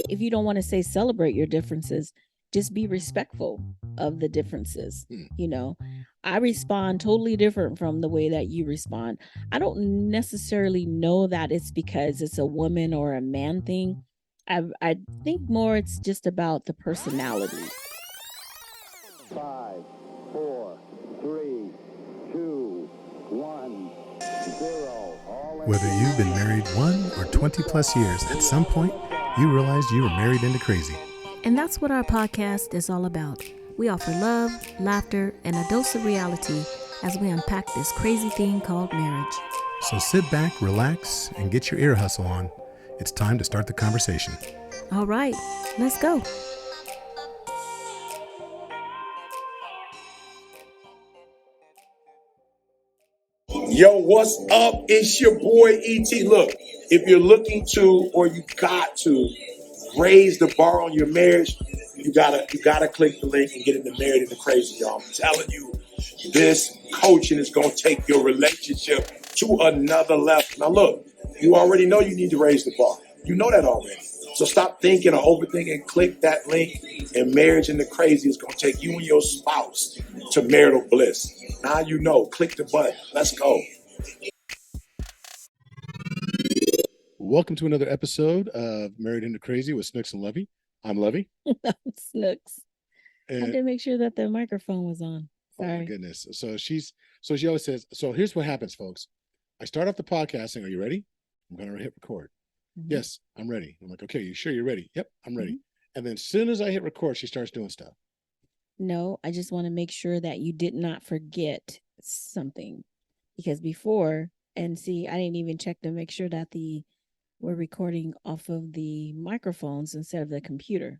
if you don't want to say celebrate your differences, just be respectful of the differences. Hmm. You know, I respond totally different from the way that you respond. I don't necessarily know that it's because it's a woman or a man thing. I think more it's just about the personality. 5, 4, 3, 2, 1, 0. Whether you've been married 1 or 20 plus years, at some point, you realized you were married into crazy. And that's what our podcast is all about. We offer love, laughter, and a dose of reality as we unpack this crazy thing called marriage. So sit back, relax, and get your ear hustle on. It's time to start the conversation. All right, let's go. Yo, what's up? It's your boy ET. Look, if you're looking to or you got to raise the bar on your marriage, you gotta click the link and get into Married into Crazy, y'all. I'm telling you, this coaching is gonna take your relationship to another level. Now look, you already know you need to raise the bar. You know that already. So stop thinking or overthinking. Click that link, and Marriage into Crazy is gonna take you and your spouse to marital bliss. Now you know. Click the button. Let's go. Welcome to another episode of Married into Crazy with Snooks and Lovey. I'm Lovey. Snooks. I And had to make sure that the microphone was on. oh my Sorry. goodness. So she always says, so here's what happens, folks. I start off the podcast saying, are you ready? I'm gonna hit record. Mhm. Yes, I'm ready. I'm like, okay, you sure you're ready? Yep, I'm ready. Mhm. And then as soon as I hit record, she starts doing stuff. No, I just want to make sure that you did not forget something. Because before, and see, I didn't even check to make sure that we're recording off of the microphones instead of the computer.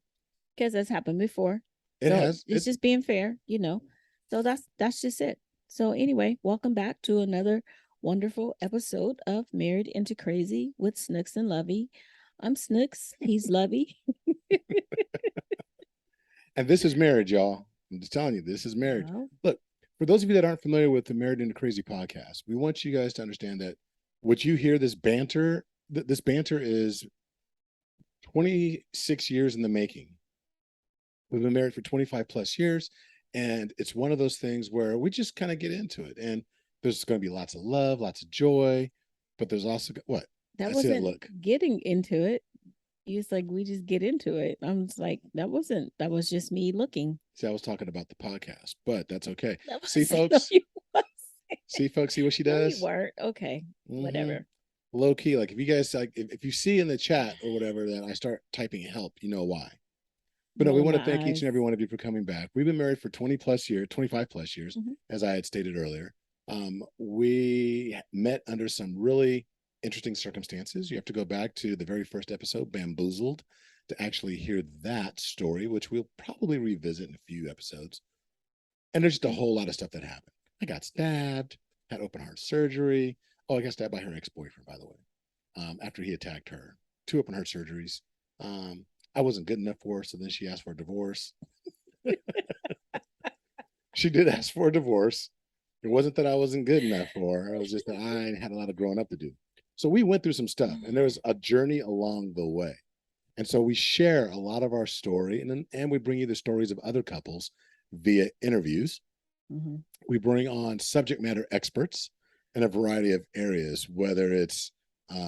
Because that's happened before. It So has it's just being fair, you know. So that's just it. So anyway, welcome back to another wonderful episode of Married into Crazy with Snooks and Lovey. I'm Snooks. He's Lovey. and this is marriage, y'all. I'm just telling you, this is marriage. Wow. Look, for those of you that aren't familiar with the Married into Crazy podcast, we want you guys to understand that what you hear, this banter is 26 years in the making. We've been married for 25 plus years, and it's one of those things where we just kind of get into it. And there's going to be lots of love, lots of joy, but there's also what? That I see that wasn't look. getting into it. It's like we just get into it. I'm just like, that was just me looking. See, I was talking about the podcast, but that's okay. That was, See, no, folks, you wasn't. see what she No, you does? weren't. Okay. Mhm. Whatever. Low key, like if you guys like, if you see in the chat or whatever that I start typing help, you know why. But no, we Rolling want to my thank each eyes. and every one of you for coming back. We've been married for 20 plus years, 25 plus years, Mhm. as I had stated earlier. We met under some really interesting circumstances. You have to go back to the very first episode, Bamboozled, to actually hear that story, which we'll probably revisit in a few episodes. And there's just a whole lot of stuff that happened. I got stabbed, had open heart surgery. Oh, I got stabbed by her ex-boyfriend, by the way, after he attacked her. 2 open heart surgeries. I wasn't good enough for her, so then she asked for a divorce. She did ask for a divorce. It wasn't that I wasn't good enough for her. It was just that I had a lot of growing up to do. So we went through some stuff, and there was a journey along the way. And so we share a lot of our story, and we bring you the stories of other couples via interviews. Mhm. We bring on subject matter experts in a variety of areas, whether it's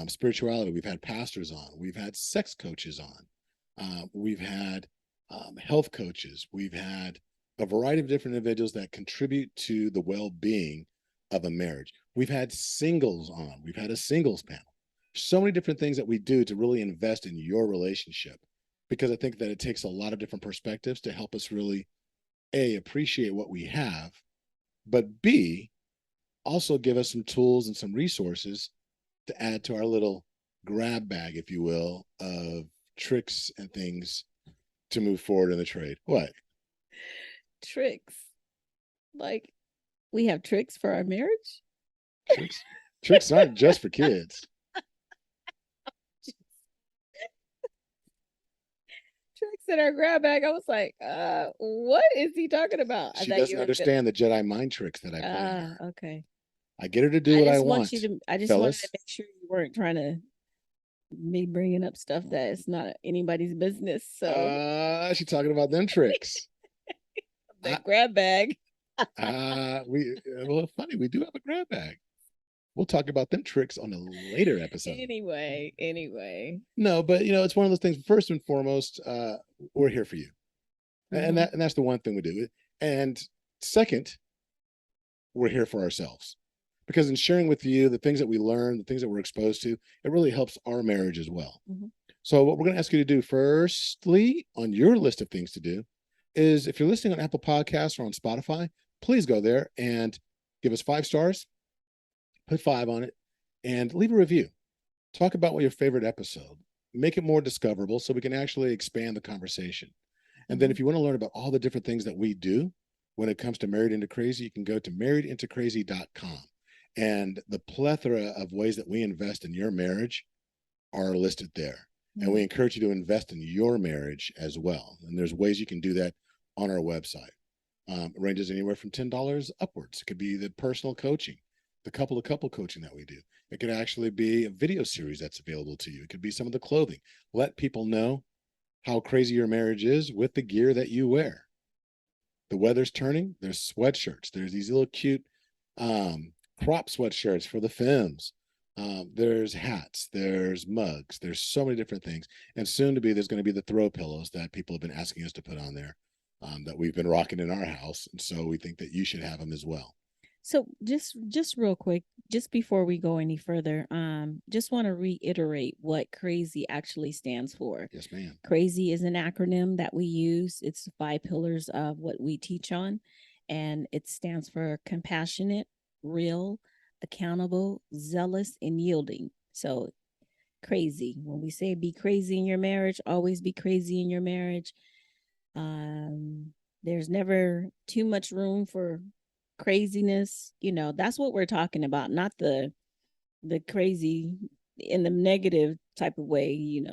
spirituality. We've had pastors on. We've had sex coaches on. We've had health coaches. We've had a variety of different individuals that contribute to the well-being of a marriage. We've had singles on. We've had a singles panel. So many different things that we do to really invest in your relationship, because I think that it takes a lot of different perspectives to help us really, A, appreciate what we have, but B, also give us some tools and some resources to add to our little grab bag, if you will, of tricks and things to move forward in the trade. What? Tricks. Like, we have tricks for our marriage? Tricks aren't just for kids. Tricks in our grab bag. I was like, what is he talking about? She doesn't understand the Jedi mind tricks that I play on her. Okay. I get her to do what I want. I just wanted to fellas. make sure you weren't trying to me bringing up stuff that is not anybody's business. So She's talking about them tricks. the grab bag. Well, funny, we do have a grab bag. We'll talk about them tricks on a later episode. Anyway. No, but it's one of those things. First and foremost, we're here for you, and that's the one thing we do. And second, we're here for ourselves, because in sharing with you the things that we learn, the things that we're exposed to, it really helps our marriage as well. So what we're going to ask you to do, firstly, on your list of things to do, is if you're listening on Apple Podcasts or on Spotify, please go there and give us 5 stars, put 5 on it, and leave a review. Talk about what your favorite episode. Make it more discoverable so we can actually expand the conversation. And then if you want to learn about all the different things that we do when it comes to Married Into Crazy, you can go to marriedintocrazy.com. And the plethora of ways that we invest in your marriage are listed there. And we encourage you to invest in your marriage as well. And there's ways you can do that on our website. It ranges anywhere from $10 upwards. It could be the personal coaching, the couple-to-couple coaching that we do. It could actually be a video series that's available to you. It could be some of the clothing. Let people know how crazy your marriage is with the gear that you wear. The weather's turning. There's sweatshirts. There's these little cute crop sweatshirts for the femmes. There's hats, there's mugs, there's so many different things. And soon to be, there's going to be the throw pillows that people have been asking us to put on there, that we've been rocking in our house. And so we think that you should have them as well. So just real quick, just before we go any further, just want to reiterate what CRAZY actually stands for. Yes, ma'am. CRAZY is an acronym that we use. It's the 5 pillars of what we teach on, and it stands for compassionate, real, accountable, zealous, and yielding. So crazy. When we say be crazy in your marriage, always be crazy in your marriage. There's never too much room for craziness. That's what we're talking about, not the crazy in the negative type of way,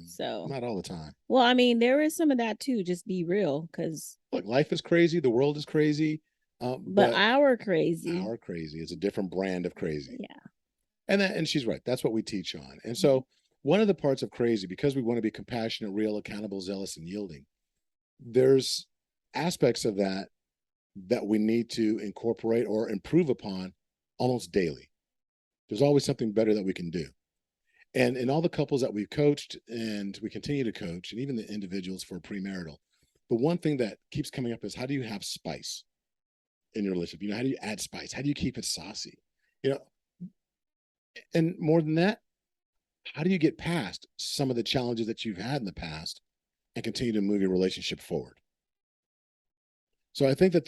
So not all the time. Well, I mean, there is some of that too. Just be real, because look, life is crazy. The world is crazy. But our crazy is a different brand of crazy. Yeah. And she's right. That's what we teach on. And so one of the parts of crazy, because we want to be compassionate, real, accountable, zealous, and yielding, there's aspects of that we need to incorporate or improve upon almost daily. There's always something better that we can do. And in all the couples that we've coached and we continue to coach, and even the individuals for premarital, the one thing that keeps coming up is, how do you have spice in your relationship? How do you add spice? How do you keep it saucy? And more than that, how do you get past some of the challenges that you've had in the past and continue to move your relationship forward? So I think that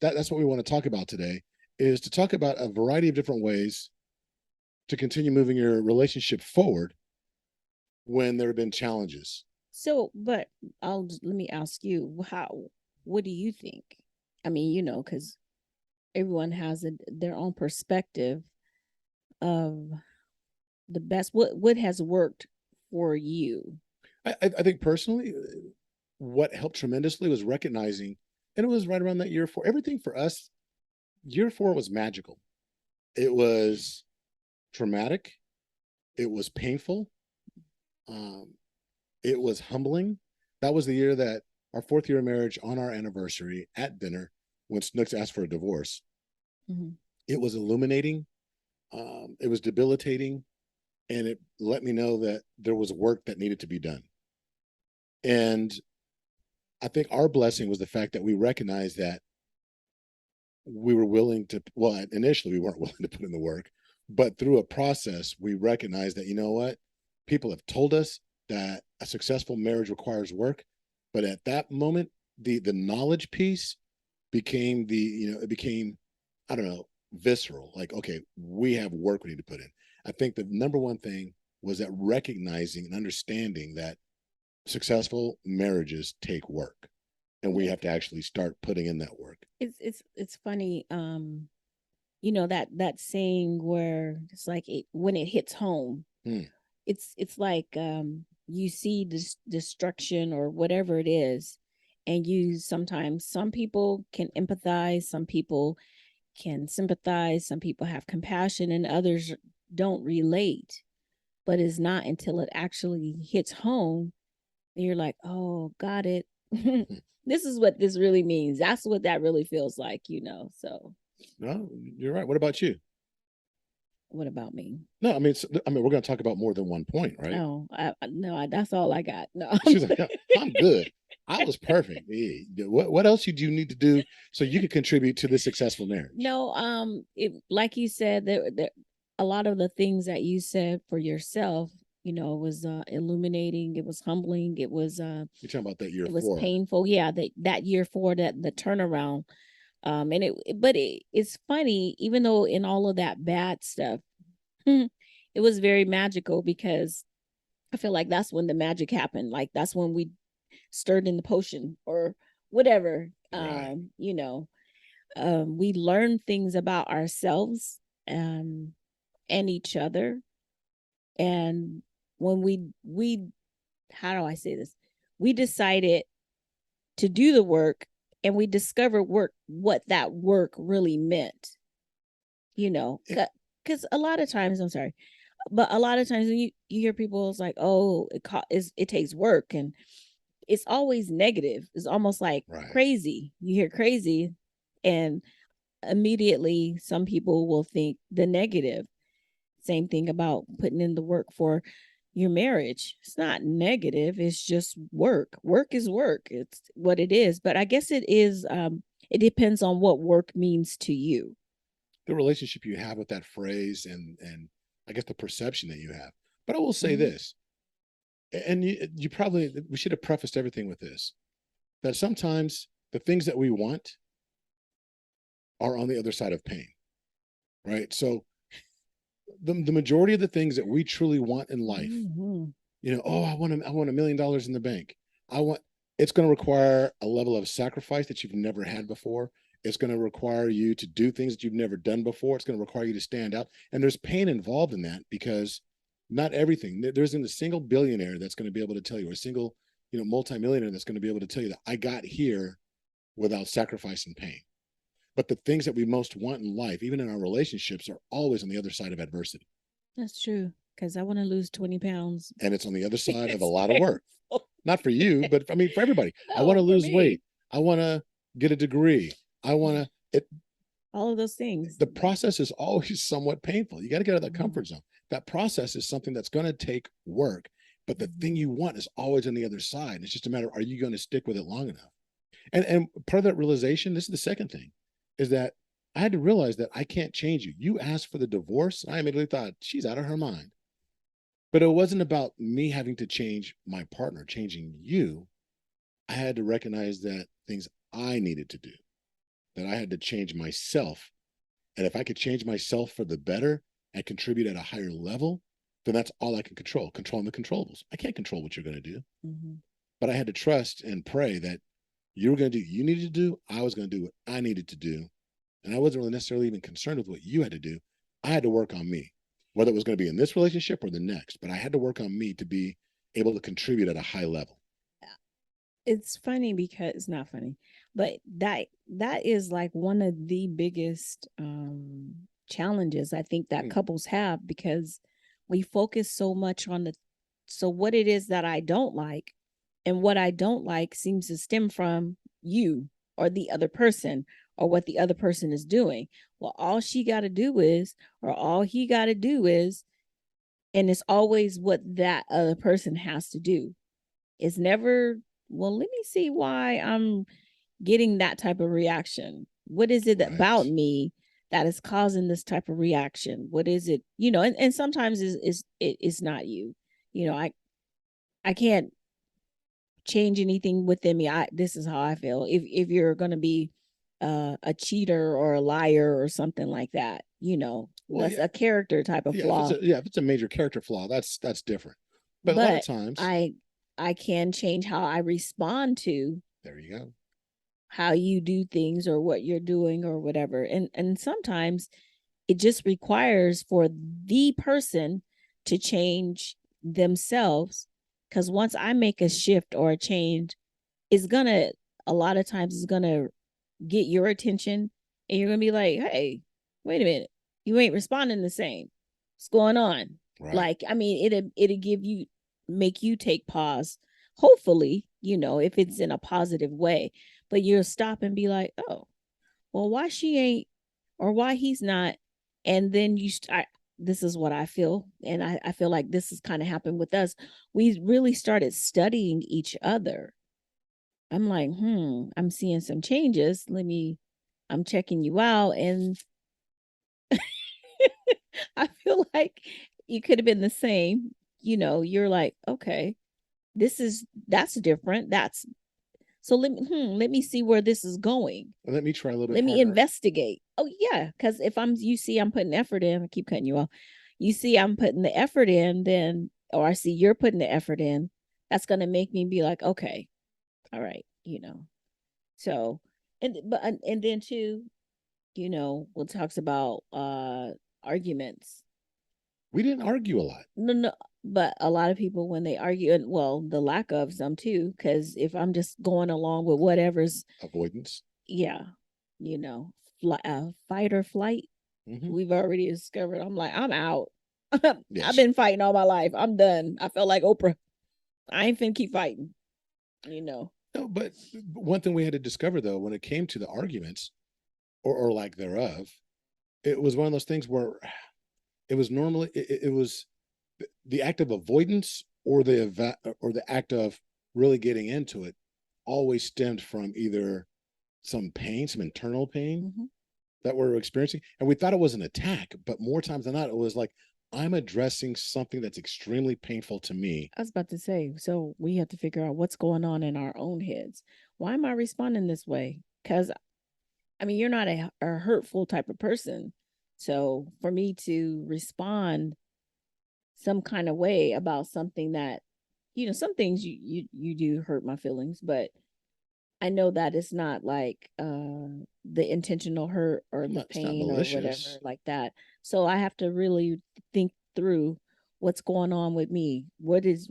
that's what we want to talk about today, is to talk about a variety of different ways to continue moving your relationship forward when there have been challenges. So, but let me ask you, what do you think? I mean, because everyone has their own perspective of the best. What has worked for you? I think personally, what helped tremendously was recognizing, and it was right around that year 4. Everything for us, year 4 was magical. It was traumatic. It was painful. It was humbling. That was the year that our 4th year of marriage, on our anniversary at dinner, when Snooks asked for a divorce. It was illuminating. It was debilitating. And it let me know that there was work that needed to be done. And I think our blessing was the fact that we recognized that we were willing to, well, initially we weren't willing to put in the work, but through a process, we recognized that, you know what, people have told us that a successful marriage requires work. But at that moment, the knowledge piece became it became, I don't know, visceral. Like, okay, we have work we need to put in. I think the number one thing was that recognizing and understanding that successful marriages take work, and we have to actually start putting in that work. It's funny, that saying where it's like when it hits home, it's like you see this destruction or whatever it is, and some people can empathize, some people can sympathize, some people have compassion, and others don't relate. but it's not until it actually hits home and you're like, oh, got it. This is what this really means. That's what that really feels like, So No, you're right. What about you? what about me? No, I mean, we're going to talk about more than one point, right? Oh, no, that's all I got. No. She's like, "Yeah, I'm good. I was perfect. What else did you need to do so you could contribute to this successful marriage?" No, like you said, there a lot of the things that you said for yourself, was illuminating, it was humbling, it was You're talking about that year it was 4. painful. Yeah, that year 4, that the turnaround. And it's funny, even though in all of that bad stuff, it was very magical because I feel like that's when the magic happened. Like that's when we stirred in the potion or whatever. Right. We learned things about ourselves and each other. And when we how do I say this? We decided to do the work and we discovered what that work really meant. Because a lot of times, I'm sorry, but a lot of times when you hear people, it's like, oh, it takes work, and it's always negative. It's almost like Right. crazy. You hear crazy, and immediately some people will think the negative. Same thing about putting in the work for your marriage. It's not negative. It's just work. Work is work. It's what it is. But I guess it is, it depends on what work means to you. The relationship you have with that phrase and I guess the perception that you have. But I will say Mhm. this, and you probably, we should have prefaced everything with this, that sometimes the things that we want are on the other side of pain, right? So the majority of the things that we truly want in life, Mhm. oh, I want $1 million in the bank. It's going to require a level of sacrifice that you've never had before. It's going to require you to do things that you've never done before. It's going to require you to stand out. And there's pain involved in that because not everything, there isn't a single billionaire that's going to be able to tell you, or a single, multimillionaire that's going to be able to tell you that I got here without sacrifice and pain. But the things that we most want in life, even in our relationships, are always on the other side of adversity. That's true. Because I want to lose 20 pounds. And it's on the other side of a lot of work. Not for you, but I mean, for everybody. I want to No, for lose me. weight. I want to get a degree. I want to, All of those things. the process is always somewhat painful. You got to get out of that Mhm. comfort zone. That process is something that's going to take work, but the thing you want is always on the other side. It's just a matter of, are you going to stick with it long enough? And part of that realization, this is the second thing, is that I had to realize that I can't change you. You asked for the divorce. And I immediately thought, she's out of her mind. But it wasn't about me having to change my partner, changing you. I had to recognize that things I needed to do, that I had to change myself. And if I could change myself for the better and contribute at a higher level, then that's all I can control, controlling the controllables. I can't control what you're going to do. Mhm. But I had to trust and pray that you were going to do what you needed to do. I was going to do what I needed to do. And I wasn't really necessarily even concerned with what you had to do. I had to work on me, whether it was going to be in this relationship or the next. But I had to work on me to be able to contribute at a high level. It's funny because it's not funny, but that is like one of the biggest challenges I think that couples have, because we focus so much on what it is that I don't like, and what I don't like seems to stem from you or the other person or what the other person is doing. Well, all she got to do is, or all he got to do is, and it's always what that other person has to do. It's never, well, let me see why I'm getting that type of reaction. What is it about me that is causing this type of reaction? What is it? And sometimes it's not you. I can't change anything within me. This is how I feel. If you're gonna be a cheater or a liar or something like that, that's a character type of flaw. If it's a major character flaw, that's different. But a lot of times, I can change how I respond to. There you go. How you do things or what you're doing or whatever. And sometimes it just requires for the person to change themselves, because once I make a shift or a change, a lot of times it's gonna get your attention, and you're gonna be like, hey, wait a minute, you ain't responding the same. What's going on? Right. Like, I mean, it'll make you take pause, hopefully, if it's in a positive way, but you'll stop and be like, oh, well, why she ain't, or why he's not. And then this is what I feel. And I feel like this has kind of happened with us. We really started studying each other. I'm like, I'm seeing some changes. I'm checking you out. And I feel like you could have been the same. You're like, okay, that's different. So let me see where this is going. Let me try a little bit Let me harder. investigate. Oh yeah, because if you see I'm putting effort in, I keep cutting you off. You see I'm putting the effort in, then, or I see you're putting the effort in, that's gonna make me be like, okay, all right, So, and then too, what talks about arguments. We didn't argue a lot. No, but a lot of people when they argue, and well, the lack of some too, because if I'm just going along with whatever's Avoidance. yeah, fight or flight. We've already discovered. I'm like, I'm out. Yes. I've been fighting all my life. I'm done. I felt like Oprah. I ain't finna keep fighting. No, but one thing we had to discover though, when it came to the arguments or lack thereof, it was one of those things where it was normally it was the act of avoidance or the act of really getting into it always stemmed from either some pain, some internal pain that we're experiencing. And we thought it was an attack, but more times than not, it was like, I'm addressing something that's extremely painful to me. I was about to say, so we have to figure out what's going on in our own heads. Why am I responding this way? Because, I mean, you're not a hurtful type of person. So for me to respond some kind of way about something that, some things you do hurt my feelings, but I know that it's not like the intentional hurt or the pain or whatever like that. So I have to really think through what's going on with me. What is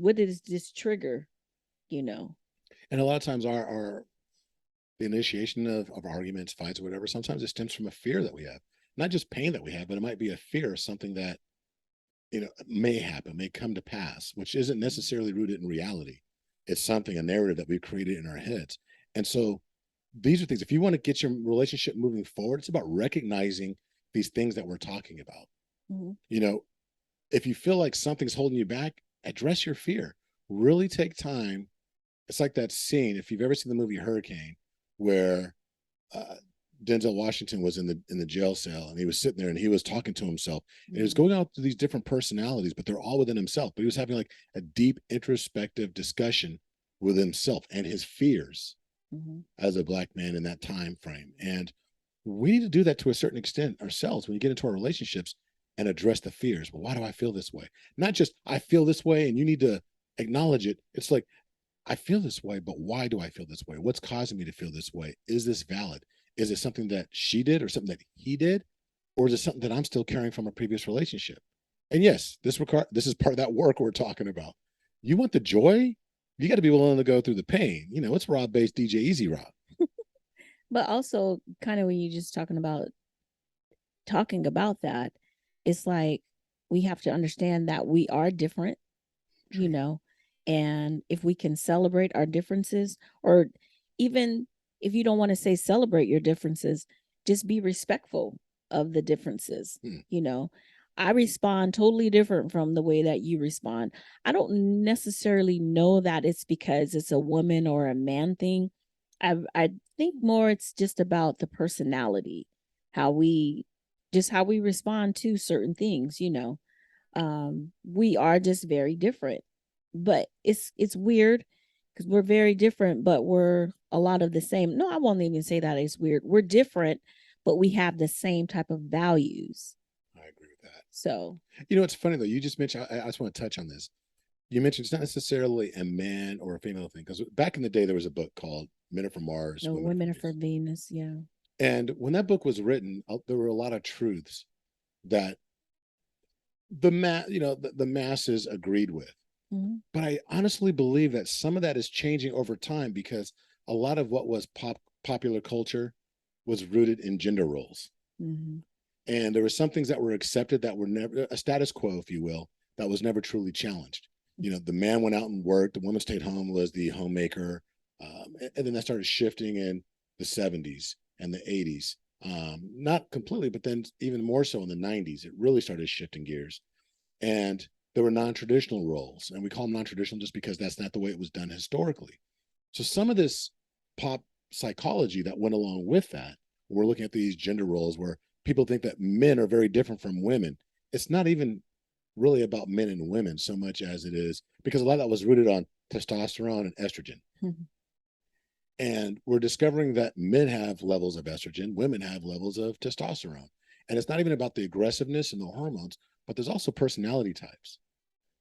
this trigger, And a lot of times our the initiation of arguments, fights, or whatever, sometimes it stems from a fear that we have. Not just pain that we have, but it might be a fear of something that may happen, may come to pass, which isn't necessarily rooted in reality. It's something, a narrative that we've created in our heads. And so these are things, if you want to get your relationship moving forward, it's about recognizing these things that we're talking about. If you feel like something's holding you back, address your fear. Really take time. It's like that scene, if you've ever seen the movie Hurricane, where Denzel Washington was in the jail cell, and he was sitting there and he was talking to himself, and he was going out to these different personalities, but they're all within himself. But he was having like a deep introspective discussion with himself and his fears as a Black man in that time frame. And we need to do that to a certain extent ourselves when you get into our relationships and address the fears. Well, why do I feel this way? Not just I feel this way and you need to acknowledge it. It's like, I feel this way, but why do I feel this way? What's causing me to feel this way? Is this valid? Is it something that she did or something that he did? Or is it something that I'm still carrying from a previous relationship? And yes, this is part of that work we're talking about. You want the joy? You got to be willing to go through the pain. It's Rob-based DJ Easy Rob. But also kind of when you're just talking about that, it's like we have to understand that we are different, and if we can celebrate our differences, or even if you don't want to say celebrate your differences, just be respectful of the differences. I respond totally different from the way that you respond. I don't necessarily know that it's because it's a woman or a man thing. I think more it's just about the personality, how we respond to certain things. We are just very different, but it's weird because we're very different, but we're a lot of the same. No, I won't even say that it's weird. We're different, but we have the same type of values. I agree with that. So, it's funny though. You just mentioned, I just want to touch on this. You mentioned it's not necessarily a man or a female thing, because back in the day, there was a book called Men Are From Mars. No, Women Are From Venus. Yeah. And when that book was written, there were a lot of truths that the masses agreed with. But I honestly believe that some of that is changing over time, because a lot of what was popular culture was rooted in gender roles. And there were some things that were accepted that were never a status quo, if you will, that was never truly challenged. You know, the man went out and worked, the woman stayed home, was the homemaker. And then that started shifting in the 70s and the 80s. Not completely, but then even more so in the 90s, it really started shifting gears. And there were non-traditional roles, and we call them non-traditional just because that's not the way it was done historically. So some of this pop psychology that went along with that, we're looking at these gender roles where people think that men are very different from women. It's not even really about men and women so much as it is, because a lot of that was rooted on testosterone and estrogen. Mm-hmm. And we're discovering that men have levels of estrogen, women have levels of testosterone. And it's not even about the aggressiveness and the hormones, but there's also personality types.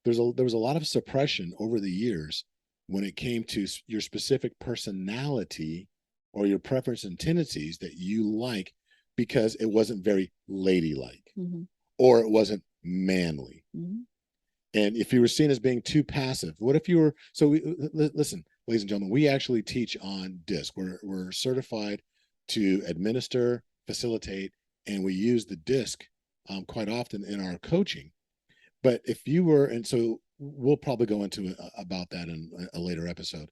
There was a lot of suppression over the years when it came to your specific personality or your preference and tendencies that you like, because it wasn't very ladylike, Mm-hmm. or it wasn't manly. Mm-hmm. And if you were seen as being too passive, what if you were? So listen, ladies and gentlemen, we actually teach on DISC. We're certified to administer, facilitate, and we use the DISC quite often in our coaching. But if you were, and so we'll probably go into about that in a later episode.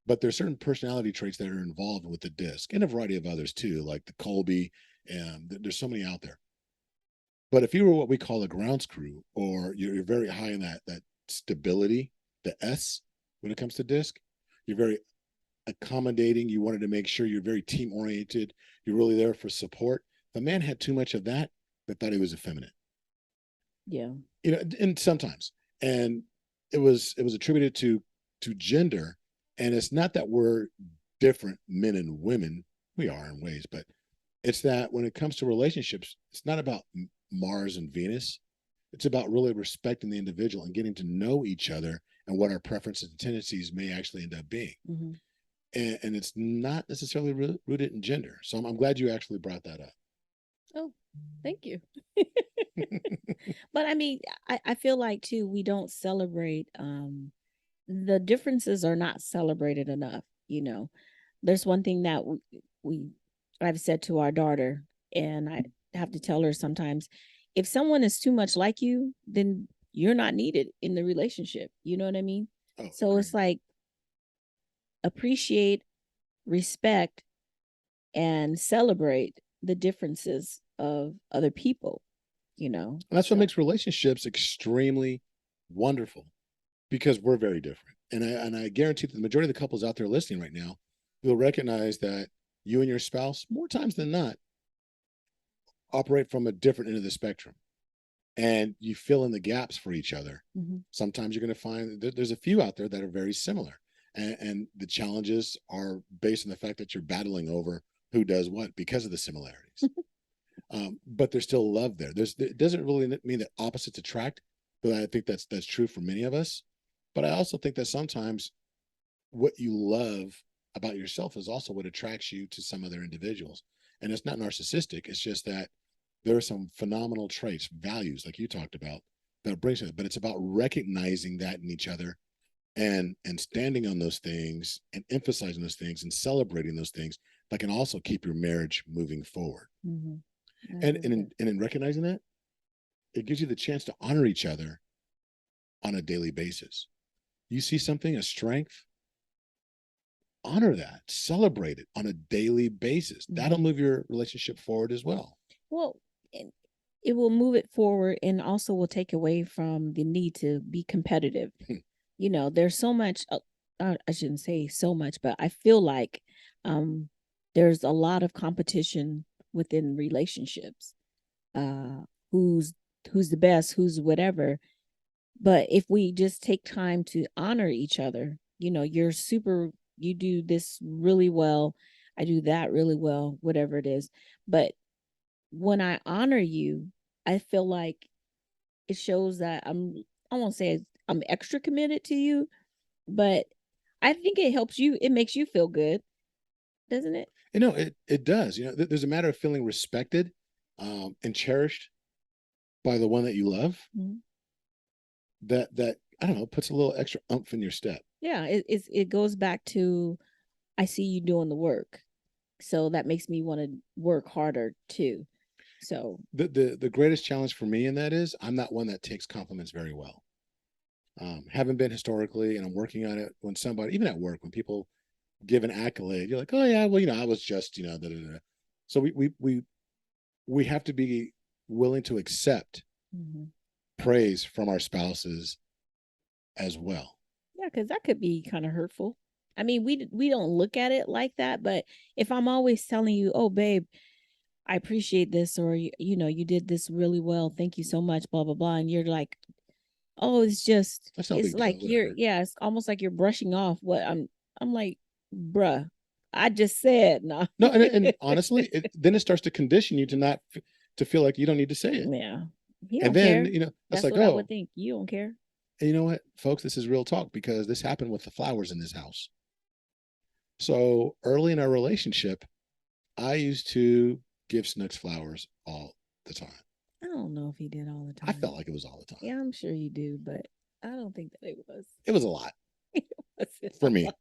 But there's certain personality traits that are involved with the DISC, and a variety of others too, like the Colby, and there's so many out there. But if you were what we call a ground screw, or you're very high in that stability, the S, when it comes to DISC, you're very accommodating. You wanted to make sure you're very team oriented. You're really there for support. The man had too much of that. They thought he was effeminate. Yeah. You know, and sometimes, and it was attributed to gender. And it's not that we're different men and women. We are in ways, but it's that when it comes to relationships, it's not about Mars and Venus. It's about really respecting the individual and getting to know each other and what our preferences and tendencies may actually end up being. Mm-hmm. And it's not necessarily rooted in gender. So I'm glad you actually brought that up. Oh, thank you. But I mean, I feel like too, we don't celebrate, the differences are not celebrated enough. You know, there's one thing that I've said to our daughter, and I have to tell her sometimes, if someone is too much like you, then you're not needed in the relationship. You know what I mean? Oh, So great. it's like appreciate, respect, and celebrate the differences of other people, you know. And that's what So, makes relationships extremely wonderful, because we're very different. And I guarantee that the majority of the couples out there listening right now will recognize that you and your spouse, more times than not, operate from a different end of the spectrum. And you fill in the gaps for each other. mm-hmm. Sometimes you're going to find that there's a few out there that are very similar. And the challenges are based on the fact that you're battling over who does what because of the similarities. But there's still love there. It doesn't really mean that opposites attract, but I think that's true for many of us. But I also think that sometimes what you love about yourself is also what attracts you to some other individuals. And it's not narcissistic. It's just that there are some phenomenal traits, values, like you talked about, that brings it. But it's about recognizing that in each other and standing on those things and emphasizing those things and celebrating those things that can also keep your marriage moving forward. Mm-hmm. And in recognizing that, it gives you the chance to honor each other on a daily basis. You see something, a strength, honor that, celebrate it on a daily basis. Mm-hmm. That'll move your relationship forward as well. Well, it will move it forward, and also will take away from the need to be competitive. You know, there's so much, I shouldn't say so much, but I feel like there's a lot of competition within relationships. Who's the best, who's whatever. But if we just take time to honor each other, you know, you do this really well, I do that really well, whatever it is. But when I honor you, I feel like it shows that I won't say I'm extra committed to you, but I think it helps you. It makes you feel good, doesn't it? You know, it does. You know, there's a matter of feeling respected and cherished by the one that you love. Mm-hmm. That I don't know, puts a little extra oomph in your step. Yeah, it goes back to, I see you doing the work, so that makes me want to work harder too. So The greatest challenge for me in that is I'm not one that takes compliments very well. haven't been historically, and I'm working on it. When somebody, even at work, when people give an accolade, you're like, oh yeah, well, I was just, da, da, da. So we have to be willing to accept praise from our spouses as well. Yeah, because that could be kind of hurtful. I mean, we don't look at it like that, but if I'm always telling you, "Oh, babe, I appreciate this," or you did this really well, thank you so much, blah blah blah, and you're like, "Oh, That's no it's big deal. like you're, Whatever. yeah, it's almost like you're brushing off what I'm like, bruh, I just said no." No, and honestly, then it starts to condition you to not to feel like you don't need to say it. Yeah, he And don't then care. that's That's like, what I would oh, think. You don't care. and you know what, folks, this is real talk because this happened with the flowers in this house. So early in our relationship, I used to give Snooks flowers all the time. I don't know if he did all the time. I felt like it was all the time. Yeah, I'm sure you do, but I don't think that it was. It was a lot It wasn't for a me. lot.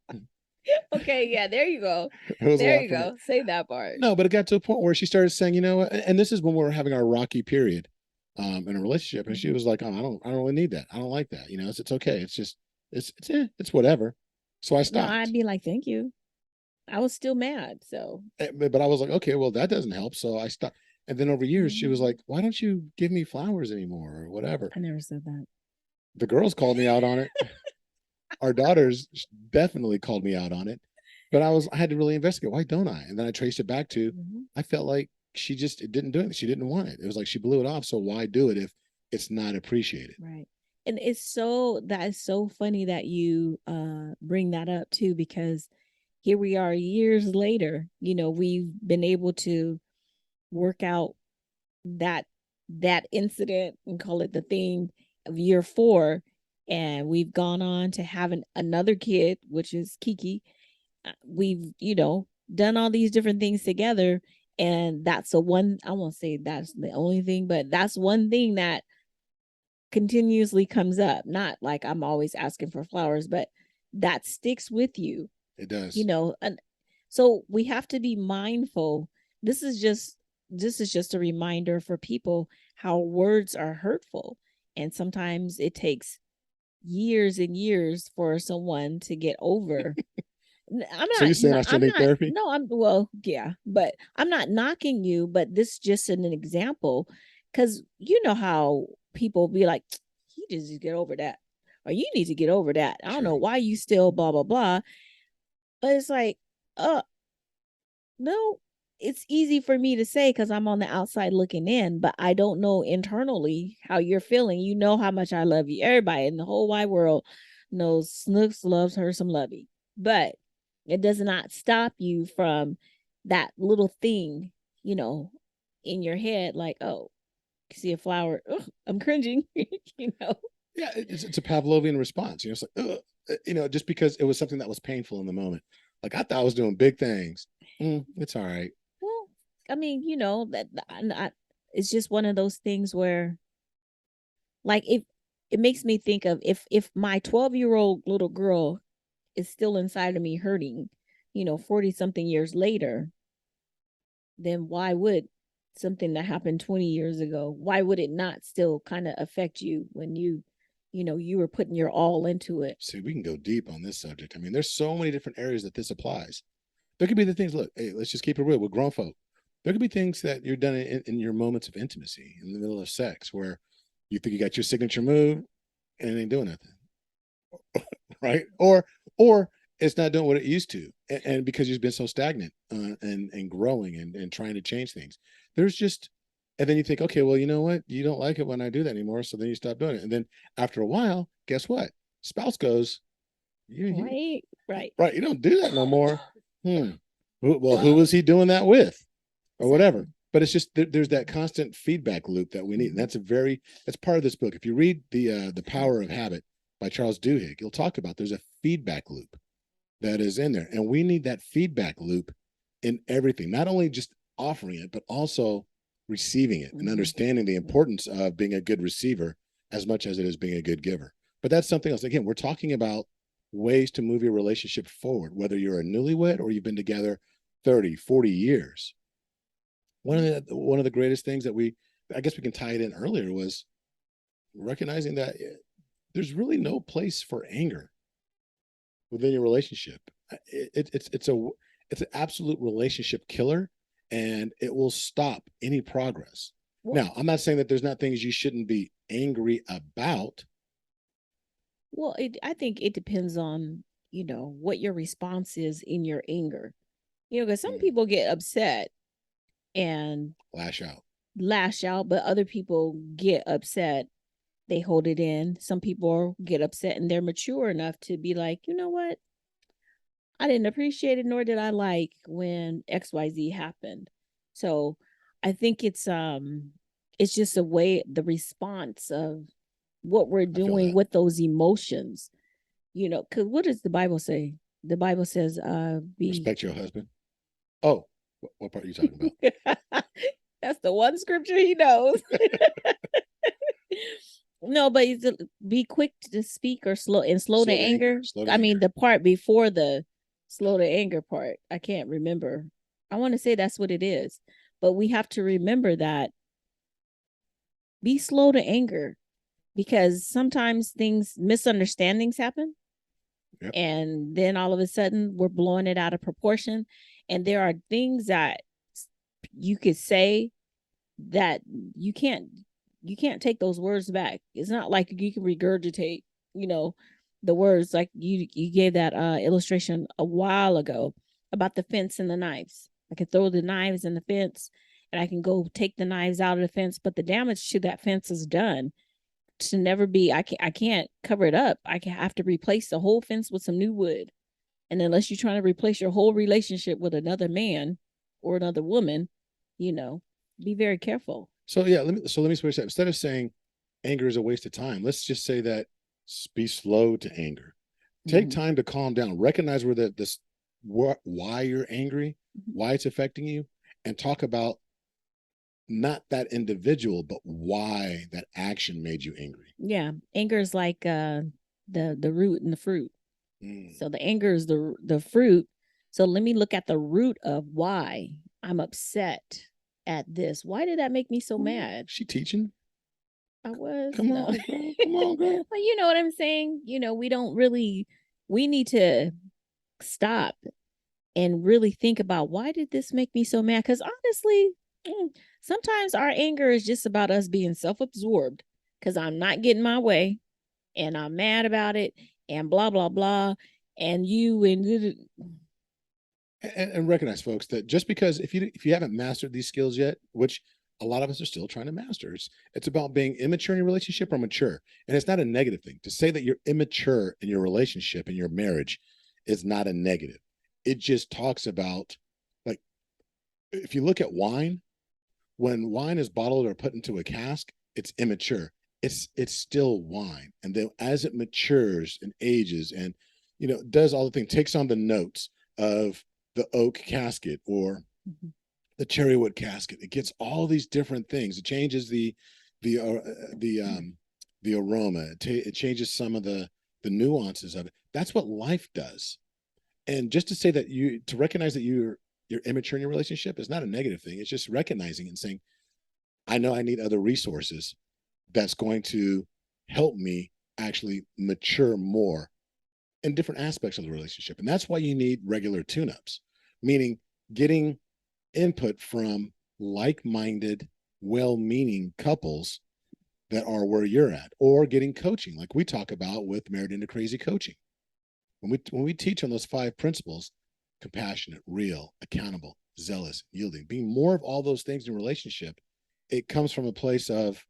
Okay, yeah, there you go. It was a There lot you for me. go. Say that part. No, but it got to a point where she started saying, and this is when we were having our rocky period in a relationship, and she was like, oh, I don't really need that. I don't like that. It's okay. It's just it's whatever. So I No, I'd stopped. be like, thank you. I was still mad, so. But I was like, okay, well, that doesn't help. So I stopped. And then over years, she was like, why don't you give me flowers anymore or whatever? I never said that. The girls called me out on it. Our daughters definitely called me out on it. But I had to really investigate. Why don't I? And then I traced it back to, I felt like it didn't do it. She didn't want it. It was like she blew it off. So why do it if it's not appreciated? Right. And that is so funny that you bring that up too, because here we are years later, we've been able to work out that incident and call it the thing of year 4, and we've gone on to having another kid, which is Kiki. We've done all these different things together, and that's I won't say that's the only thing, but that's one thing that continuously comes up. Not like I'm always asking for flowers, but that sticks with you. It does. And so we have to be mindful. This is just a reminder for people how words are hurtful, and sometimes it takes years and years for someone to get over. So you're saying I still need therapy? No, well, yeah, but I'm not knocking you, but this is just an example, because you know how people be like, he just need to get over that, or you need to get over that. I don't know why you still blah blah blah. But it's like, no, it's easy for me to say because I'm on the outside looking in, but I don't know internally how you're feeling. You know how much I love you. Everybody in the whole wide world knows Snooks loves her some Lovey, but it does not stop you from that little thing, in your head, like, oh, you see a flower, ugh, I'm cringing, Yeah, it's a Pavlovian response. It's like, just because it was something that was painful in the moment. Like I thought I was doing big things. It's all right. Well, I mean, it's just one of those things where, like, if it makes me think of if my 12-year-old little girl is still inside of me hurting, 40 something years later, then why would something that happened 20 years ago, why would it not still kind of affect you when you were putting your all into it? See, we can go deep on this subject. I mean, there's so many different areas that this applies. There could be the things, look, hey, let's just keep it real. We're grown folk. There could be things that you're done in your moments of intimacy in the middle of sex where you think you got your signature move and it ain't doing nothing. Right? Or it's not doing what it used to. And because you've been so stagnant and growing and trying to change things. There's just, and then you think, okay, well, you know what? You don't like it when I do that anymore. So then you stop doing it. And then after a while, guess what? Spouse goes, Right. You don't do that no more. Well, who was he doing that with? Or whatever. But it's just there's that constant feedback loop that we need. And that's part of this book. If you read the Power of Habit by Charles Duhigg, he'll talk about there's a feedback loop that is in there. And we need that feedback loop in everything, not only just offering it, but also receiving it and understanding the importance of being a good receiver as much as it is being a good giver. But that's something else. Again, we're talking about ways to move your relationship forward, whether you're a newlywed or you've been together 30, 40 years. One of the greatest things that I guess we can tie it in earlier was recognizing that there's really no place for anger within your relationship. It's an absolute relationship killer, and it will stop any progress. Well, Now, I'm not saying that there's not things you shouldn't be angry about. well, I think it depends on, what your response is in your anger. Because some people get upset and Lash out. lash out, but other people get upset, they hold it in. Some people get upset and they're mature enough to be like, you know what? I didn't appreciate it, nor did I like when XYZ happened. So I think it's just a way, the response of what we're I feel doing that. with those emotions. Because what does the Bible say? The Bible says, be Respect your husband. Oh, what part are you talking about? that's the one scripture he knows. No, but be quick to speak or slow to Slow to anger. anger. Slow to I mean, anger. the part before the slow to anger part, I can't remember. I want to say that's what it is, but we have to remember that be slow to anger, because sometimes misunderstandings happen, Yep. and then all of a sudden we're blowing it out of proportion, and there are things that you could say that you can't take those words back. It's not like you can regurgitate, the words, like you gave that illustration a while ago about the fence and the knives. I can throw the knives in the fence and I can go take the knives out of the fence, but the damage to that fence is done. To never be, I can't cover it up. Have to replace the whole fence with some new wood. And unless you're trying to replace your whole relationship with another man or another woman, be very careful. So yeah, let me switch that. Instead of saying anger is a waste of time, let's just say that be slow to anger. Take time to calm down. Recognize why you're angry, why it's affecting you, and talk about not that individual, but why that action made you angry. Yeah, anger is like the root and the fruit. So the anger is the fruit. So let me look at the root of why I'm upset at this. Why did that make me so mad? She teaching? I was. Come No. on, girl. Come on, girl. But you know what I'm saying? We need to stop and really think about, why did this make me so mad? Because honestly, sometimes our anger is just about us being self-absorbed, because I'm not getting my way and I'm mad about it and blah, blah, blah. And And recognize, folks, that just because if you haven't mastered these skills yet, which a lot of us are still trying to master, it's about being immature in your relationship or mature. And it's not a negative thing. To say that you're immature in your relationship, in your marriage, is not a negative. It just talks about, like, if you look at wine, when wine is bottled or put into a cask, it's immature. It's still wine. And then as it matures and ages and does all the things, takes on the notes of the oak casket or the cherry wood casket, it gets all these different things. It changes the aroma. It changes some of the nuances of it. That's what life does. And just to say that to recognize that you're immature in your relationship is not a negative thing. It's just recognizing and saying, I know I need other resources that's going to help me actually mature more in different aspects of the relationship. And that's why you need regular tune-ups, meaning getting input from like-minded, well-meaning couples that are where you're at, or getting coaching like we talk about with Married into Crazy Coaching. When we teach on those 5 principles, compassionate, real, accountable, zealous, yielding, being more of all those things in a relationship, it comes from a place of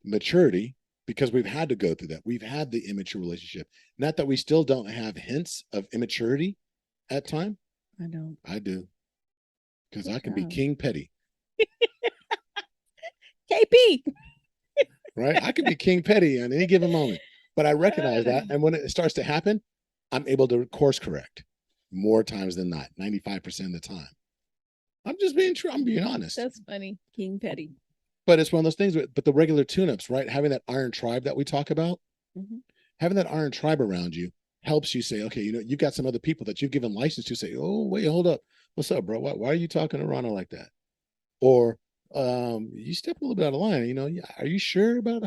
maturity, because we've had to go through that. We've had the immature relationship. Not that we still don't have hints of immaturity at time. I don't. I do. Because I can be King Petty. KP. Right? I can be King Petty on any given moment. But I recognize that. And when it starts to happen, I'm able to course correct more times than not, 95% of the time. I'm just being true. I'm being honest. That's funny. King Petty. But it's one of those things, but the regular tune-ups, right? Having that iron tribe that we talk about, having that iron tribe around you helps you say, okay, you've got some other people that you've given license to say, oh, wait, hold up. What's up, bro? Why are you talking to Ronald like that? Or you step a little bit out of line. Are you sure about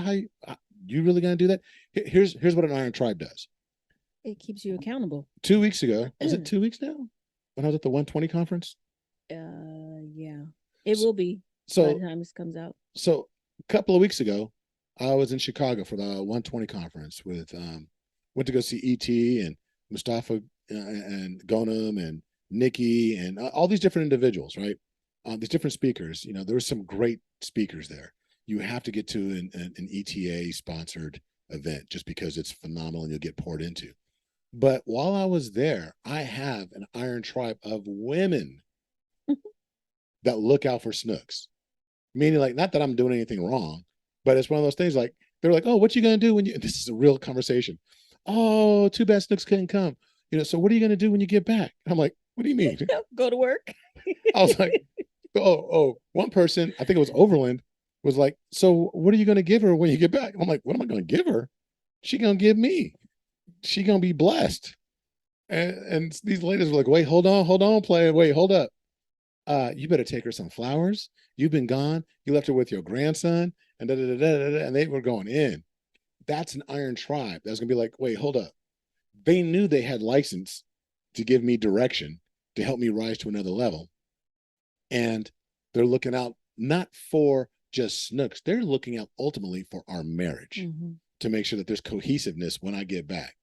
You really gonna do that? Here's what an iron tribe does. It keeps you accountable. 2 weeks ago, was it 2 weeks now? When I was at the 120 conference? Yeah. It will be by the So time this comes out. so a couple of weeks ago, I was in Chicago for the 120 conference with went to go see ET and Mustafa and Gonum and Nikki and all these different individuals, right? These different speakers. There were some great speakers there. You have to get to an ETA sponsored event just because it's phenomenal and you'll get poured into. But while I was there, I have an iron tribe of women that look out for Snooks. Meaning, like, not that I'm doing anything wrong, but it's one of those things like, they're like, oh, what you going to do when you, this is a real conversation. Oh, too bad Snooks couldn't come. So what are you going to do when you get back? And I'm like, what do you mean? Go to work. I was like, one person, I think it was Overland, was like, so what are you going to give her when you get back? I'm like, what am I going to give her? She going to give me. She going to be blessed. And these ladies were like, wait, hold on, player. Wait, hold up. You better take her some flowers. You've been gone. You left her with your grandson, and and they were going in. That's an iron tribe. That's gonna be like, wait, hold up. They knew they had license to give me direction to help me rise to another level, and they're looking out not for just Snooks. They're looking out ultimately for our marriage to make sure that there's cohesiveness when I get back.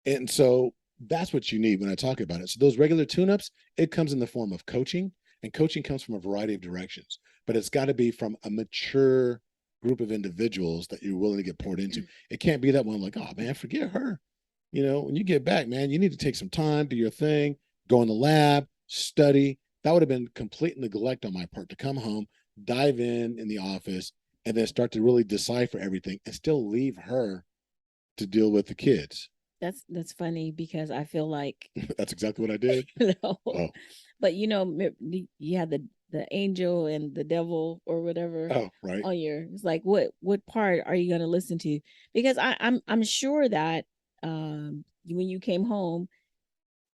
And so that's what you need when I talk about it. So those regular tune-ups, it comes in the form of coaching, and coaching comes from a variety of directions, but it's got to be from a mature group of individuals that you're willing to get poured into. It can't be that one like, oh man, forget her. When you get back, man, you need to take some time, do your thing, go in the lab, study. That would have been complete neglect on my part to come home, dive in the office, and then start to really decipher everything and still leave her to deal with the kids. That's funny because I feel like That's exactly what I did. no, but you have the angel and the devil or whatever. Oh, right. On your, it's like what part are you going to listen to? Because I'm sure that when you came home,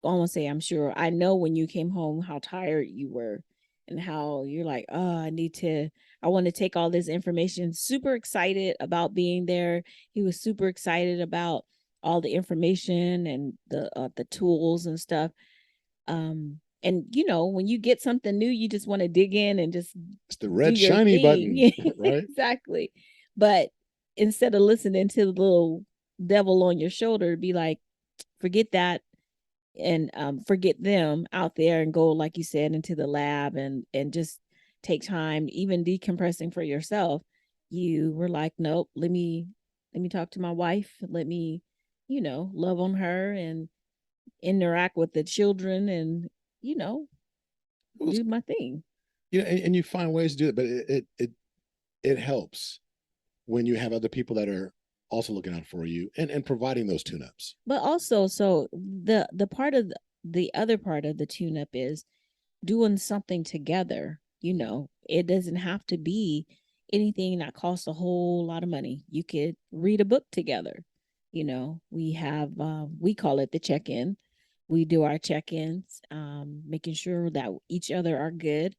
I won't say I'm sure. I know when you came home how tired you were and how you're like, oh, I want to take all this information. Super excited about being there. He was super excited about all the information and the tools and stuff. And when you get something new, you just want to dig in and just it's the red shiny button, right? Exactly. But instead of listening to the little devil on your shoulder, be like, forget that and forget them out there and go, like you said, into the lab and just take time, even decompressing for yourself. You were like, nope, let me talk to my wife. Let me love on her and interact with the children and do my thing. And you find ways to do it, but it helps when you have other people that are also looking out for you and providing those tune-ups. But also, so the part of the other part of the tune-up is doing something together. It doesn't have to be anything that costs a whole lot of money. You could read a book together. We have we call it the check-in. We do our check-ins, making sure that each other are good.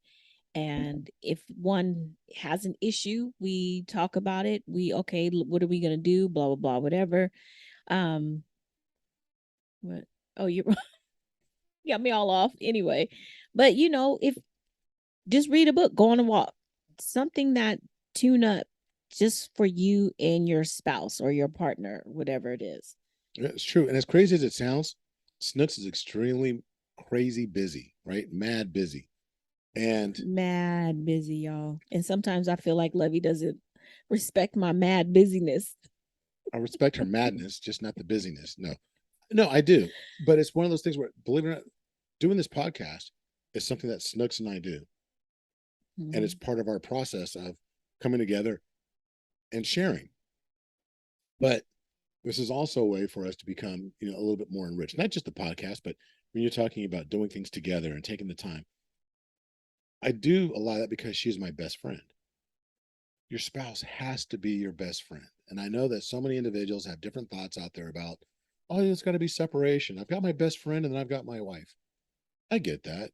And if one has an issue, we talk about it. Okay, what are we gonna do? Blah blah blah, whatever. What? Oh, you got me all off anyway. But if just read a book, go on a walk, something that tune up just for you and your spouse or your partner, whatever it is. Yeah, it's true. And as crazy as it sounds, Snooks is extremely crazy busy, right? Mad busy. And mad busy, y'all. And sometimes I feel like Lovey doesn't respect my mad busyness. I respect her madness, just not the busyness. No, I do. But it's one of those things where, believe it or not, doing this podcast is something that Snooks and I do. And it's part of our process of coming together and sharing. But this is also a way for us to become, a little bit more enriched. Not just the podcast, but when you're talking about doing things together and taking the time. I do a lot of that because she's my best friend. Your spouse has to be your best friend. And I know that so many individuals have different thoughts out there about, oh, it's got to be separation. I've got my best friend and then I've got my wife. I get that.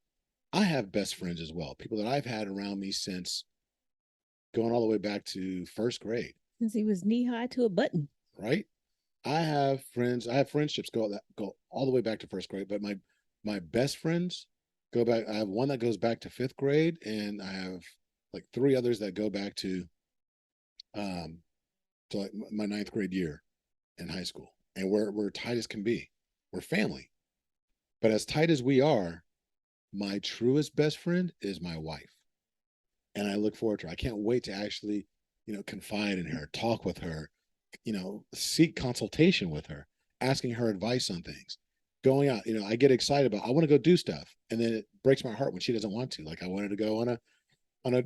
I have best friends as well, people that I've had around me since going all the way back to first grade. Since he was knee high to a button. right? I have friendships go all the way back to first grade, but my best friends go back. I have one that goes back to fifth grade, and I have like three others that go back um to like my ninth grade year in high school. And we're tight as can be. We're family. But as tight as we are, my truest best friend is my wife. And I look forward to her. I can't wait to actually, confide in her, talk with her, seek consultation with her, asking her advice on things. Going out, I get excited about I want to go do stuff. And then it breaks my heart when she doesn't want to. Like I wanted to go on a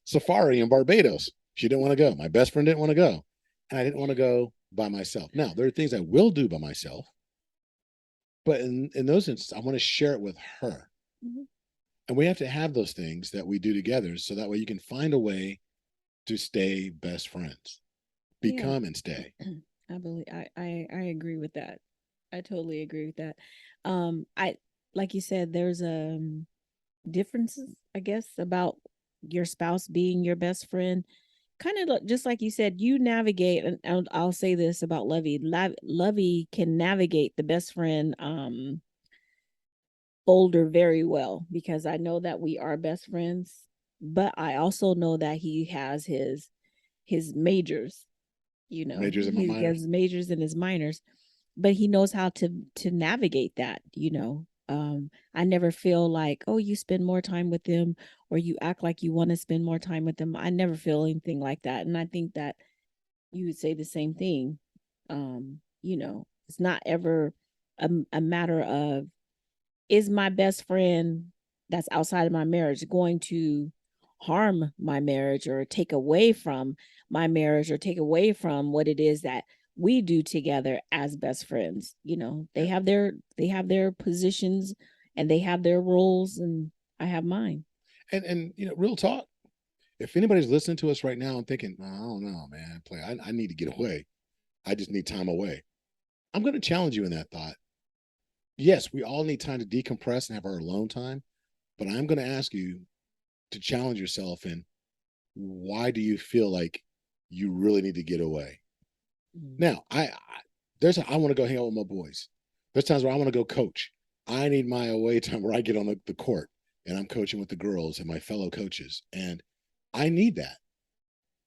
safari in Barbados. She didn't want to go. My best friend didn't want to go. And I didn't want to go by myself. Now, there are things I will do by myself, but in those instances, I want to share it with her. Mhm. And we have to have those things that we do together so that way you can find a way to stay best friends, Yeah. become and stay. I believe I agree with that. I totally agree with that. I like you said, there's differences, I guess, about your spouse being your best friend. Kind of just like you said, you navigate, and I'll say this about Lovey. Lovey can navigate the best friend folder very well because I know that we are best friends, but I also know that he has his majors. Majors and my He minors. has majors and his minors, but he knows how to navigate that. I never feel like, oh, you spend more time with them or you act like you want to spend more time with them. I never feel anything like that, and I think that you would say the same thing. It's not ever a matter of, is my best friend that's outside of my marriage going to harm my marriage or take away from my marriage or take away from what it is that we do together as best friends. They have their positions and they have their roles, and I have mine. And real talk. If anybody's listening to us right now and thinking, I don't know, man, I need to get away. I just need time away. I'm going to challenge you in that thought. Yes, we all need time to decompress and have our alone time, but I'm going to ask you to challenge yourself in why do you feel like you really need to get away? Now, I want to go hang out with my boys. There's times where I want to go coach. I need my away time where I get on the court and I'm coaching with the girls and my fellow coaches. And I need that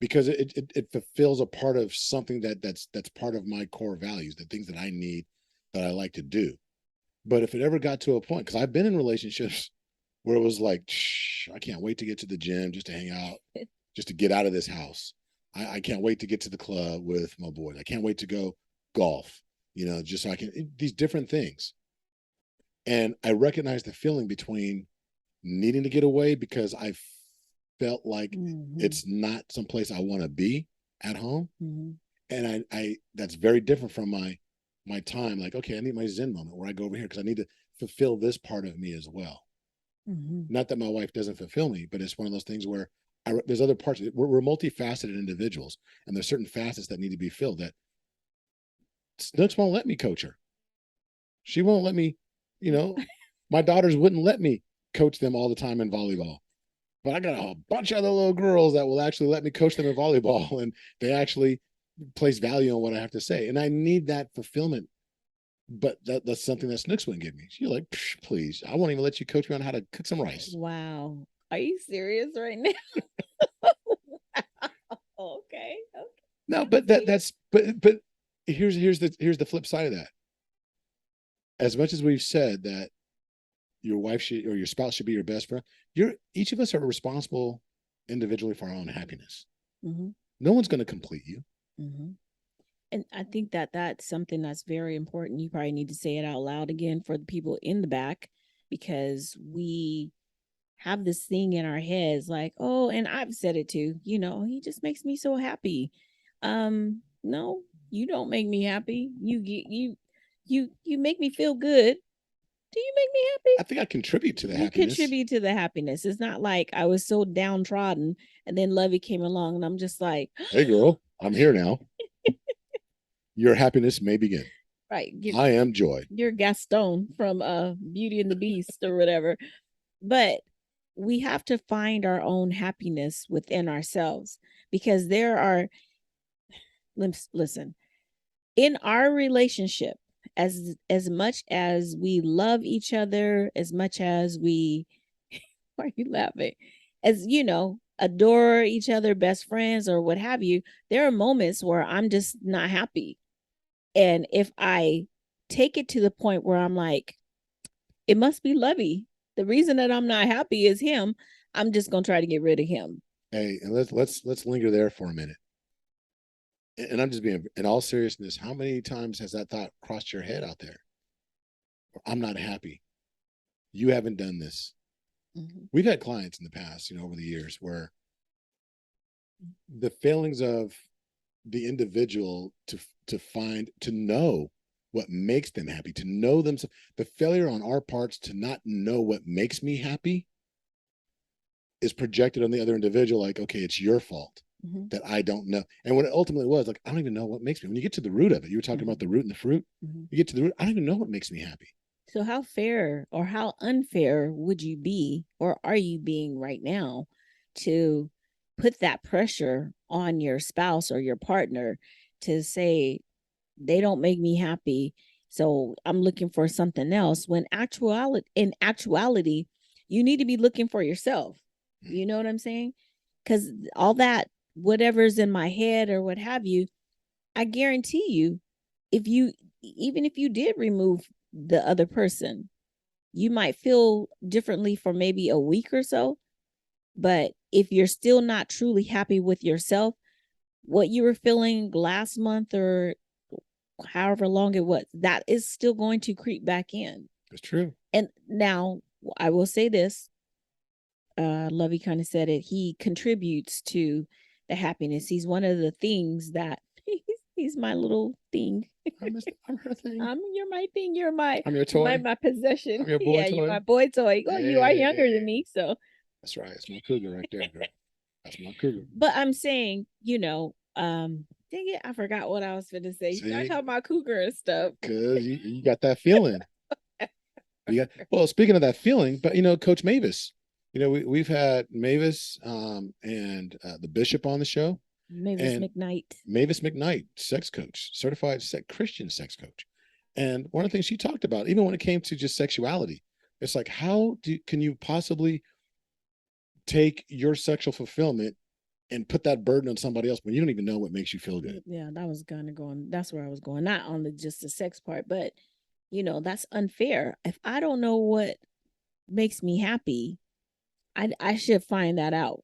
because it fulfills a part of something that's part of my core values, the things that I need, that I like to do. But if it ever got to a point, because I've been in relationships where it was like, I can't wait to get to the gym just to hang out, just to get out of this house. I can't wait to get to the club with my boys. I can't wait to go golf, just so I can, these different things. And I recognize the feeling between needing to get away because I felt like it's not someplace I want to be at home. And I that's very different from my time. Like, okay, I need my Zen moment where I go over here because I need to fulfill this part of me as well. Not that my wife doesn't fulfill me, but it's one of those things where there's other parts. We're multifaceted individuals, and there's certain facets that need to be filled. That Snooks won't let me coach her. She won't let me. My daughters wouldn't let me coach them all the time in volleyball. But I got a bunch of other little girls that will actually let me coach them in volleyball, and they actually place value on what I have to say. And I need that fulfillment. But that's something that Snooks wouldn't give me. She's like, please, I won't even let you coach me on how to cook some rice. Wow. Are you serious right now? Wow. Okay. No, but but here's the flip side of that. As much as we've said that your wife should or your spouse should be your best friend, each of us are responsible individually for our own happiness. No one's going to complete you. And I think that that's something that's very important. You probably need to say it out loud again for the people in the back, because we have this thing in our heads like, oh, and I've said it too, he just makes me so happy. No, you don't make me happy. You make me feel good. Do you make me happy? I think I contribute to the happiness. You contribute to the happiness. It's not like I was so downtrodden and then Lovey came along and I'm just like, hey girl, I'm here now. Your happiness may begin. Right. I am Joy. You're Gaston from Beauty and the Beast or whatever. But we have to find our own happiness within ourselves, because there are, listen, in our relationship, as much as we love each other, as much as we why are you laughing? As adore each other, best friends or what have you, there are moments where I'm just not happy. And if I take it to the point where I'm like, it must be Lovey. The reason that I'm not happy is him. I'm just gonna try to get rid of him. Hey, and let's linger there for a minute. And I'm just being, in all seriousness, how many times has that thought crossed your head out there? I'm not happy. You haven't done this. Mm-hmm. We've had clients in the past, over the years, where the failings of the individual to know what makes them happy, to know themselves, the failure on our parts to not know what makes me happy is projected on the other individual, like, okay, it's your fault. Mm-hmm. That I don't know. And what it ultimately was, like, I don't even know what makes me. When you get to the root of it, you were talking about the root and the fruit. Mm-hmm. You get to the root, I don't even know what makes me happy. So how fair or how unfair would you be, or are you being right now, to put that pressure on your spouse or your partner to say they don't make me happy, so I'm looking for something else, when in actuality, you need to be looking for yourself. You know what I'm saying? Because all that, whatever's in my head or what have you, I guarantee you, even if you did remove the other person, you might feel differently for maybe a week or so. But if you're still not truly happy with yourself, what you were feeling last month or however long it was, that is still going to creep back in. It's true. And now I will say this, Lovey kind of said it, he contributes to the happiness. He's one of the things that he's my little thing. I'm her thing. You're my thing. I'm your toy. My possession. I'm your boy toy. You're my boy toy. Oh, you are younger than me, so that's right. It's my cougar right there, girl. That's my cougar. But I'm saying, dang it, I forgot what I was going to say. You talking about cougar and stuff. Because you got that feeling. Well, speaking of that feeling, but Coach Mavis, we've had Mavis and the Bishop on the show. Mavis McKnight, sex coach, certified Christian sex coach. And one of the things she talked about, even when it came to just sexuality, it's like, can you possibly take your sexual fulfillment and put that burden on somebody else when you don't even know what makes you feel good? Yeah, that's where I was going. Not on just the sex part, but that's unfair. If I don't know what makes me happy, I should find that out.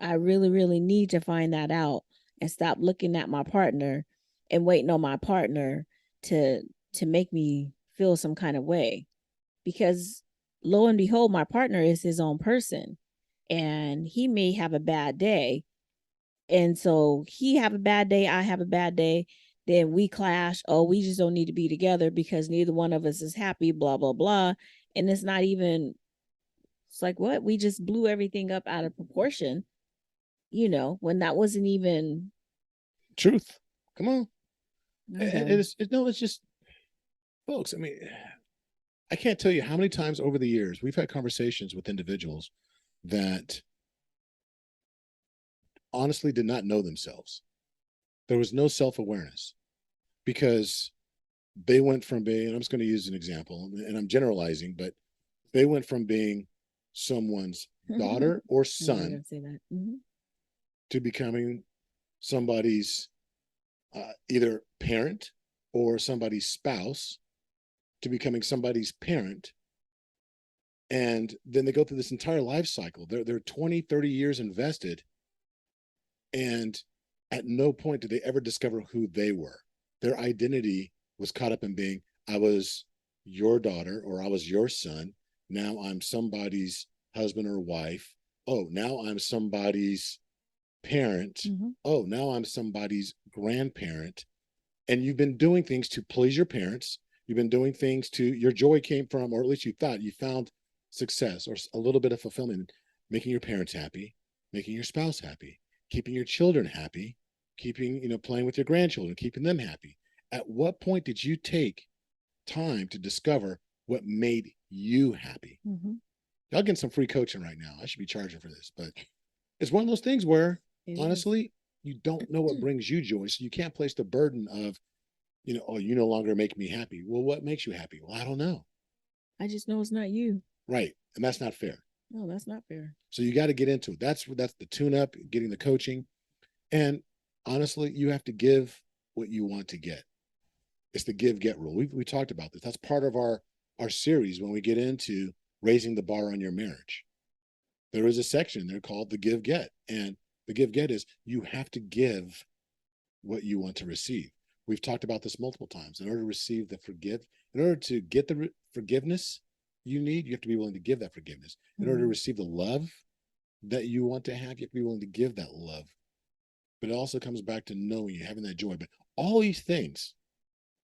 I really, really need to find that out and stop looking at my partner and waiting on my partner to make me feel some kind of way. Because lo and behold, my partner is his own person, and he may have a bad day. And so he have a bad day, I have a bad day, then we clash. Oh, we just don't need to be together because neither one of us is happy, blah, blah, blah. And it's like, what? We just blew everything up out of proportion, when that wasn't even truth. Come on. Okay. It's just, folks, I mean, I can't tell you how many times over the years we've had conversations with individuals that honestly did not know themselves. There was no self-awareness because they went from being, and I'm just going to use an example, and I'm generalizing, but they went from being someone's daughter or son to becoming somebody's either parent or somebody's spouse, to becoming somebody's parent. And then they go through this entire life cycle. They're 20, 30 years invested. And at no point did they ever discover who they were. Their identity was caught up in being, I was your daughter or I was your son. Now I'm somebody's husband or wife. Oh, now I'm somebody's parent. Mm-hmm. Oh, now I'm somebody's grandparent. And you've been doing things to please your parents. You've been doing things to, your joy came from, or at least you thought you found success or a little bit of fulfillment, making your parents happy, making your spouse happy, keeping your children happy, keeping, playing with your grandchildren, keeping them happy. At what point did you take time to discover what made you happy? Mm-hmm. Y'all getting some free coaching right now. I should be charging for this, but it's one of those things where honestly, you don't know what brings you joy. So you can't place the burden of, oh, you no longer make me happy. Well, what makes you happy? Well, I don't know. I just know it's not you. Right. And that's not fair. No, that's not fair. So you got to get into it. That's the tune up, getting the coaching. And honestly, you have to give what you want to get. It's the give-get rule. We talked about this. That's part of our series when we get into raising the bar on your marriage. There is a section there called the give-get. And the give-get is you have to give what you want to receive. We've talked about this multiple times. In order to receive in order to get the forgiveness you need, you have to be willing to give that forgiveness. In order to receive the love that you want to have, you have to be willing to give that love. But it also comes back to knowing you, having that joy. But all these things,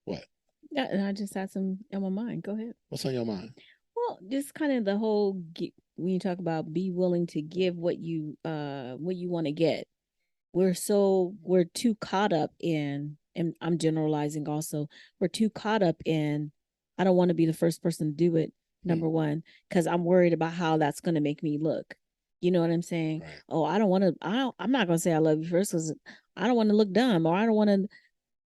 what? Yeah, and I just had some on my mind. Go ahead. What's on your mind? Well, just kind of the whole when you talk about be willing to give what you want to get. We're too caught up in, and I'm generalizing also, we're too caught up in, I don't want to be the first person to do it, number one, because I'm worried about how that's going to make me look. You know what I'm saying? Right. Oh, I'm not going to say I love you first because I don't want to look dumb, or I don't want to.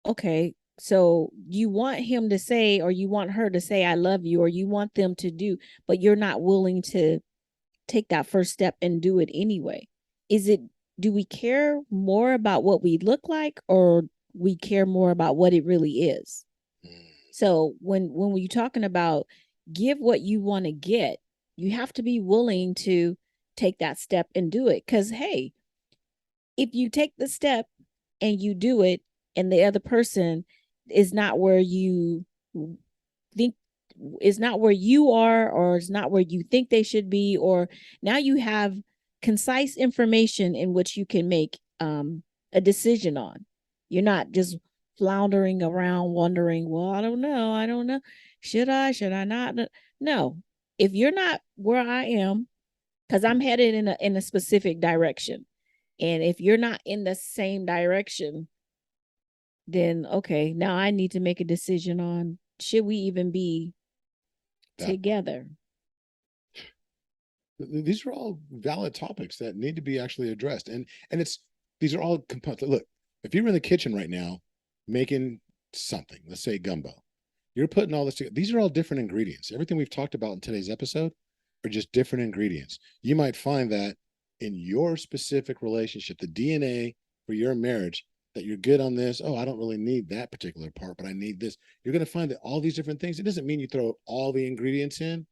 Okay. So you want him to say, or you want her to say, I love you, or you want them to do, but you're not willing to take that first step and do it anyway. Do we care more about what we look like, or we care more about what it really is? So when we're talking about give what you want to get, you have to be willing to take that step and do it. Because, hey, if you take the step and you do it and the other person is not where you think, is not where you are, or is not where you think they should be, or now you have concise information in which you can make a decision on. You're not just floundering around wondering, well, I don't know. Should I not? No. If you're not where I am, because I'm headed in a specific direction, and if you're not in the same direction, then okay, now I need to make a decision on, should we even be together? These are all valid topics that need to be actually addressed. And these are all components. Look, if you're in the kitchen right now making something, let's say gumbo, you're putting all this together. These are all different ingredients. Everything we've talked about in today's episode are just different ingredients. You might find that in your specific relationship, the DNA for your marriage, that you're good on this. Oh, I don't really need that particular part, but I need this. You're going to find that all these different things, it doesn't mean you throw all the ingredients in.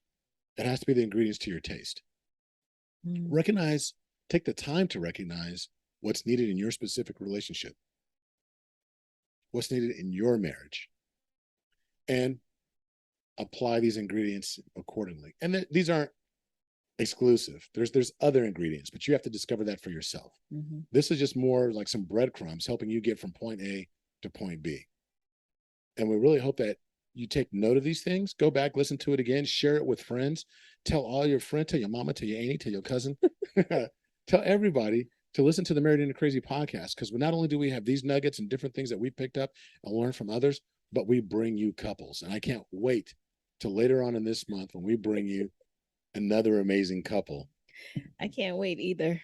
It has to be the ingredients to your taste. Take the time to recognize what's needed in your specific relationship, what's needed in your marriage, and apply these ingredients accordingly. And these aren't exclusive. There's other ingredients, but you have to discover that for yourself. This is just more like some breadcrumbs helping you get from point A to point B. And we really hope that you take note of these things, go back, listen to it again, share it with friends, tell all your friends, tell your mama, tell your auntie, tell your cousin, tell everybody to listen to the Married and Crazy podcast. Because not only do we have these nuggets and different things that we picked up and learned from others, but we bring you couples. And I can't wait till later on in this month when we bring you another amazing couple. I can't wait either.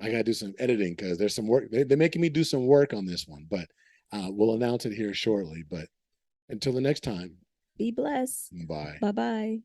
I got to do some editing because there's some work. They're making me do some work on this one, but we'll announce it here shortly. But until the next time, be blessed. Bye. Bye-bye.